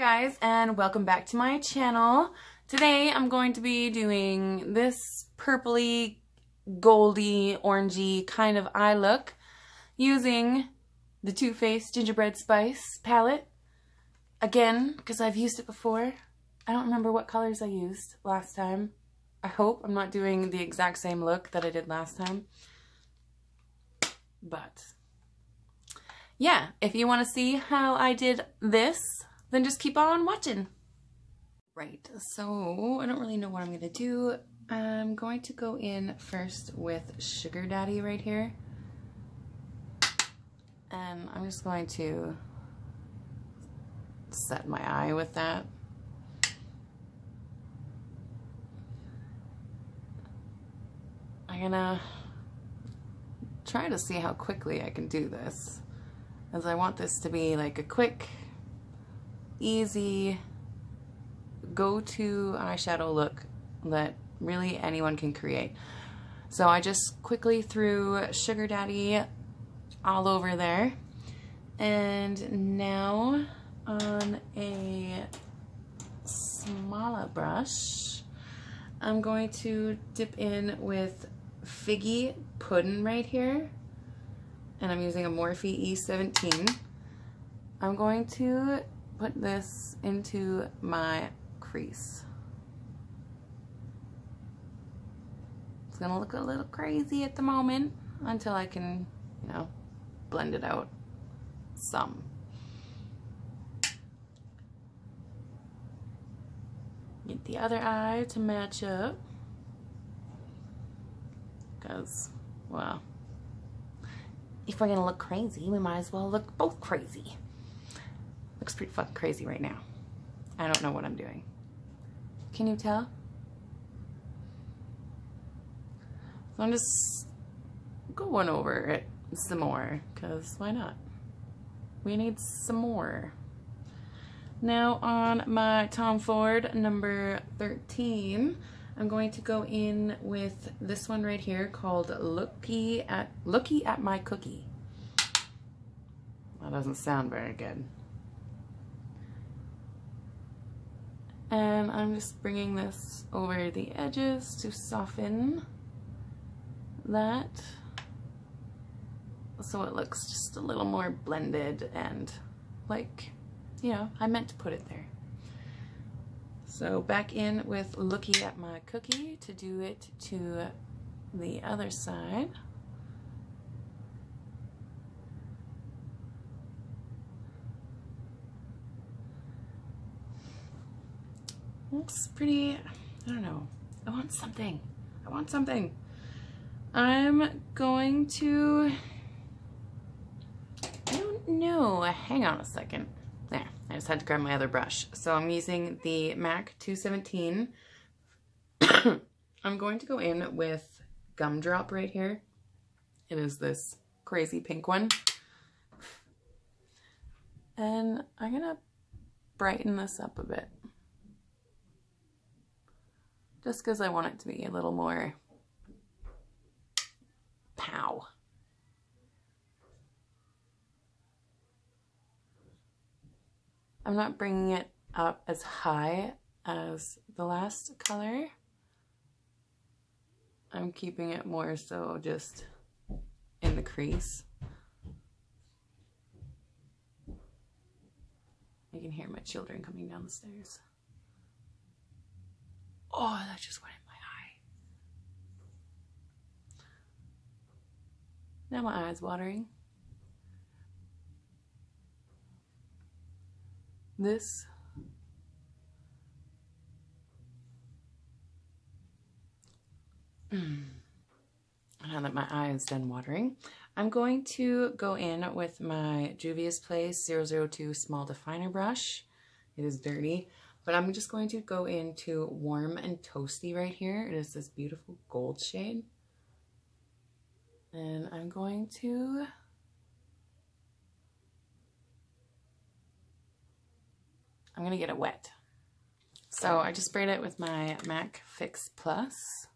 guys, and welcome back to my channel. Today I'm going to be doing this purpley, goldy, orangey kind of eye look using the Faced Gingerbread Spice palette. Again, because I've used it before. I don't remember what colors I used last time. I hope I'm not doing the exact same look that I did last time. But yeah, if you want to see how I did this, then just keep on watching. Right, so I don't really know what I'm going to do. I'm going to go in first with Sugar Daddy right here. And I'm just going to set my eye with that. I'm gonna try to see how quickly I can do this, as I want this to be like a quick, easy, go-to eyeshadow look that really anyone can create. So I just quickly threw Sugar Daddy all over there, and now on a smaller brush I'm going to dip in with Figgy Puddin' right here, and I'm using a Morphe E17. I'm going to put this into my crease. It's gonna look a little crazy at the moment until I can, you know, blend it out some. Get the other eye to match up, because, well, if we're gonna look crazy, we might as well look both crazy. Looks pretty fucking crazy right now. I don't know what I'm doing. Can you tell? So I'm just going over it some more, because why not? We need some more. Now on my Tom Ford number 13, I'm going to go in with this one right here called Looky at My Cookie. That doesn't sound very good. And I'm just bringing this over the edges to soften that, so it looks just a little more blended and like, you know, I meant to put it there. So back in with Looky at My Cookie to do it to the other side. Looks pretty, I don't know. I want something. I want something. I'm going to, I don't know. Hang on a second. There, I just had to grab my other brush. So I'm using the MAC 217. I'm going to go in with Gumdrop right here. It is this crazy pink one. And I'm gonna brighten this up a bit, just because I want it to be a little more pow. I'm not bringing it up as high as the last color. I'm keeping it more so just in the crease. I can hear my children coming down the stairs. Oh, that just went in my eye. Now my eye's watering. This now that my eye is done watering, I'm going to go in with my Juvia's Place 002 Small Definer Brush. It is dirty, but I'm just going to go into Warm and Toasty right here. It is this beautiful gold shade. And I'm going to get it wet. So I just sprayed it with my MAC Fix Plus,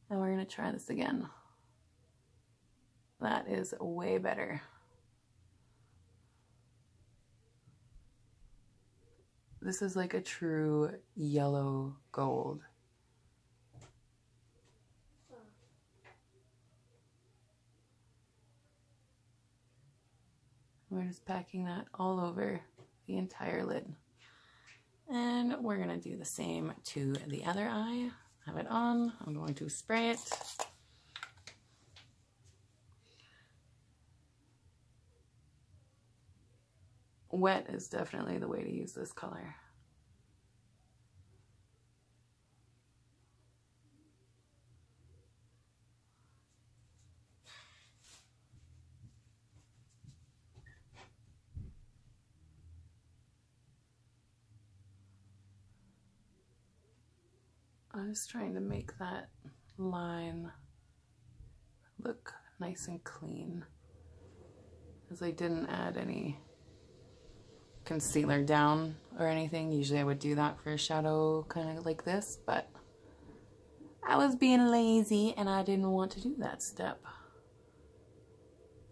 and we're gonna try this again. That is way better. This is like a true yellow gold. We're just packing that all over the entire lid. And we're gonna do the same to the other eye. Have it on. I'm going to spray it. Wet is definitely the way to use this color. I'm just trying to make that line look nice and clean, as I didn't add any concealer down or anything. Usually I would do that for a shadow kind of like this, but I was being lazy and I didn't want to do that step.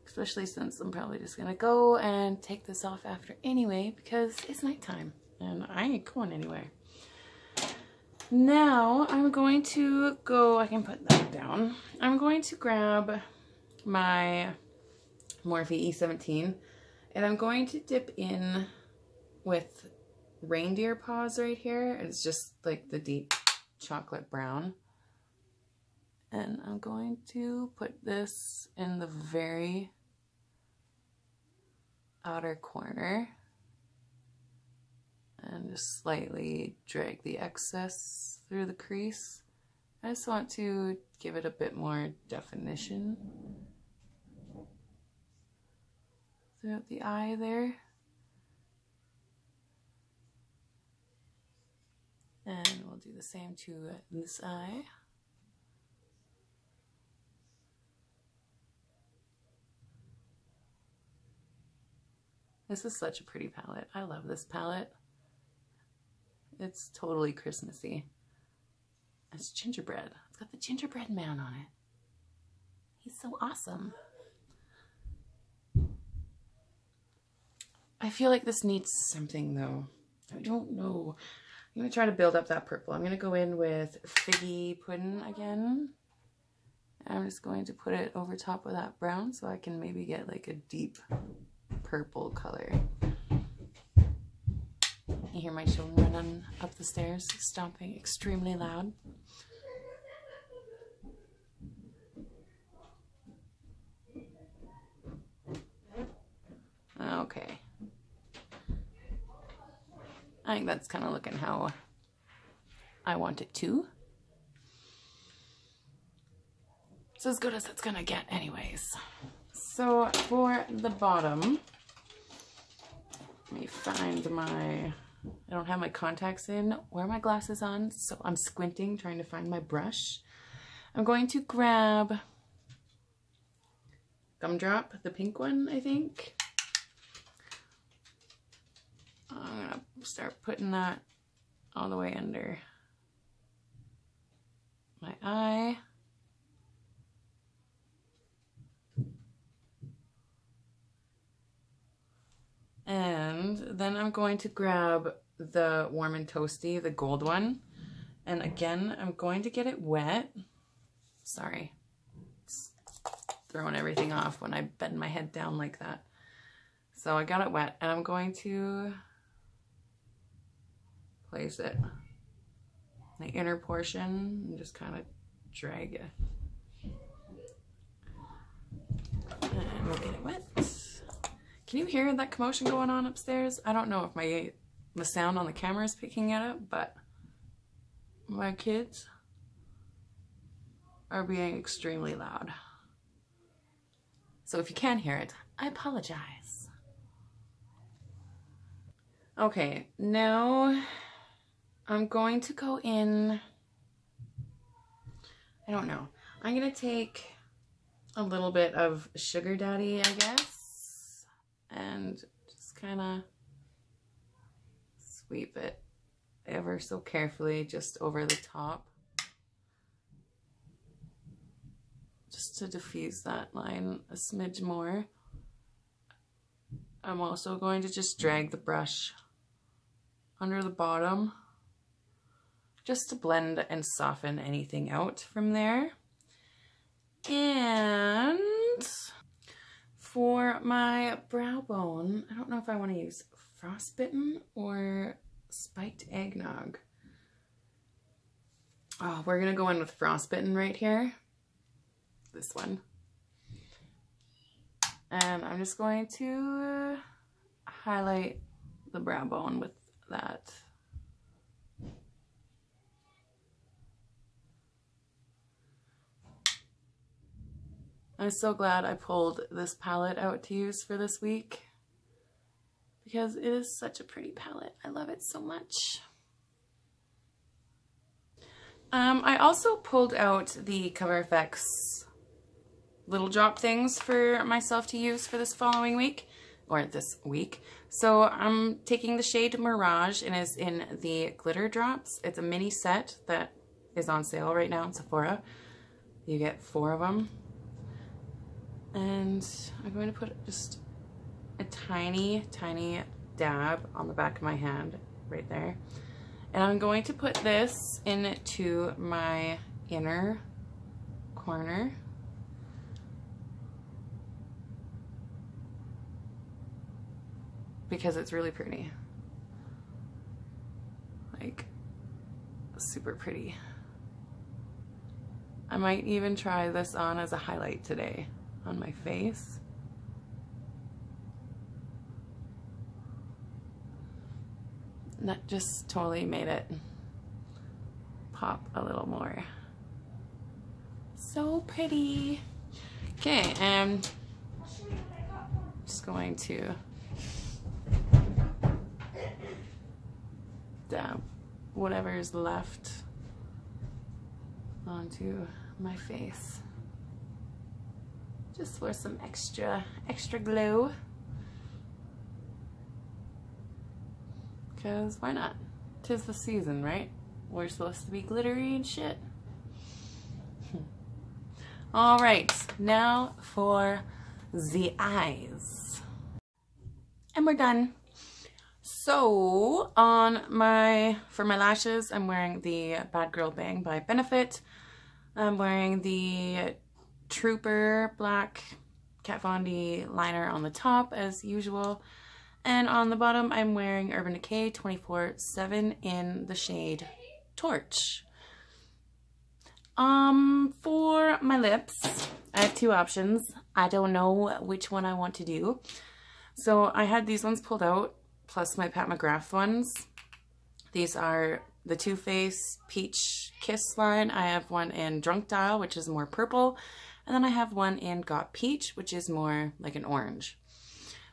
Especially since I'm probably just gonna go and take this off after anyway because it's nighttime and I ain't going anywhere. Now I'm going to go, I can put that down. I'm going to grab my Morphe E17 and I'm going to dip in with reindeer paws right here. It's just like the deep chocolate brown. And I'm going to put this in the very outer corner and just slightly drag the excess through the crease. I just want to give it a bit more definition throughout the eye there. And we'll do the same to this eye. This is such a pretty palette. I love this palette. It's totally Christmassy. It's gingerbread. It's got the gingerbread man on it. He's so awesome. I feel like this needs something though. I don't know. I'm going to try to build up that purple. I'm going to go in with Figgy Pudding again. I'm just going to put it over top of that brown so I can maybe get like a deep purple color. You hear my children running up the stairs, stomping extremely loud. Okay. I think that's kind of looking how I want it to. It's as good as it's gonna get anyways. So for the bottom, let me find my, I don't have my contacts in or my glasses on, so I'm squinting trying to find my brush. I'm going to grab Gumdrop, the pink one, I think. I'm gonna start putting that all the way under my eye. And then I'm going to grab the Warm and Toasty, the gold one. And again, I'm going to get it wet. Sorry, it's throwing everything off when I bend my head down like that. So I got it wet and I'm going to place it in the inner portion and just kind of drag it. And we'll get it wet. Can you hear that commotion going on upstairs? I don't know if the sound on the camera is picking it up, but my kids are being extremely loud. So if you can hear it, I apologize. Okay, now I'm going to go in, I don't know. I'm gonna take a little bit of Sugar Daddy, I guess, and just kind of sweep it ever so carefully just over the top, just to diffuse that line a smidge more. I'm also going to just drag the brush under the bottom, just to blend and soften anything out from there. And for my brow bone, I don't know if I want to use Frostbitten or Spiked Eggnog. Oh, we're gonna go in with Frostbitten right here. This one. And I'm just going to highlight the brow bone with that. I'm so glad I pulled this palette out to use for this week because it is such a pretty palette. I love it so much. I also pulled out the Cover FX little drop things for myself to use for this following week, or this week. So I'm taking the shade Mirage and is in the glitter drops. It's a mini set that is on sale right now in Sephora. You get 4 of them. And I'm going to put just a tiny, tiny dab on the back of my hand right there. And I'm going to put this into my inner corner. Because it's really pretty. Like, super pretty. I might even try this on as a highlight today on my face. And that just totally made it pop a little more. So pretty. Okay, and I'm just going to dab whatever is left onto my face. Just for some extra glow. Because why not? 'Tis the season, right? We're supposed to be glittery and shit. Alright, now for the eyes. And we're done. So, for my lashes, I'm wearing the Bad Girl Bang by Benefit. I'm wearing the Trooper Black Kat Von D liner on the top, as usual. And on the bottom, I'm wearing Urban Decay 24/7 in the shade Torch. For my lips, I have 2 options. I don't know which one I want to do. So I had these ones pulled out, plus my Pat McGrath ones. These are the Too Faced Peach Kiss line. I have one in Drunk Dial, which is more purple. And then I have one in Got Peach, which is more like an orange.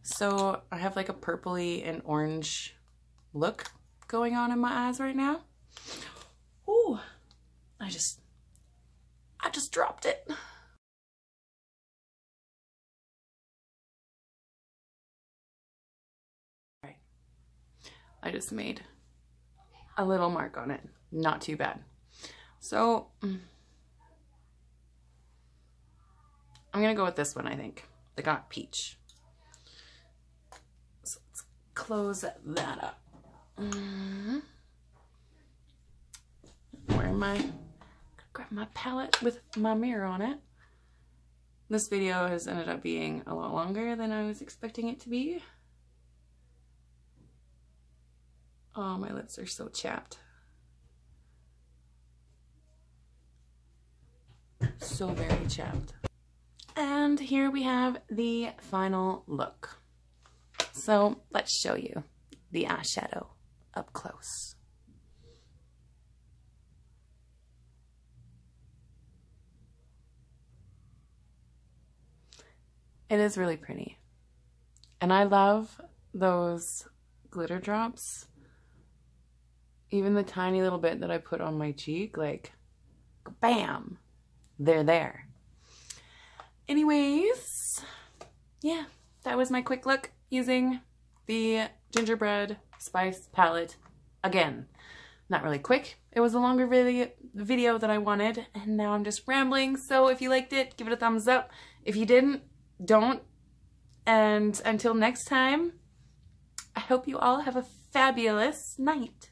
So I have like a purpley and orange look going on in my eyes right now. Ooh, I just dropped it. Right. I just made a little mark on it. Not too bad. So I'm gonna go with this one, I think. The Got Peach. So let's close that up. Grab my palette with my mirror on it. This video has ended up being a lot longer than I was expecting it to be. Oh, my lips are so chapped. So very chapped. And here we have the final look. So let's show you the eyeshadow up close. It is really pretty. And I love those glitter drops. Even the tiny little bit that I put on my cheek, like, bam, they're there. Anyways, yeah, that was my quick look using the Gingerbread Spice palette. Again, not really quick. It was a longer video that I wanted, and now I'm just rambling. So if you liked it, give it a thumbs up. If you didn't, don't. And until next time, I hope you all have a fabulous night.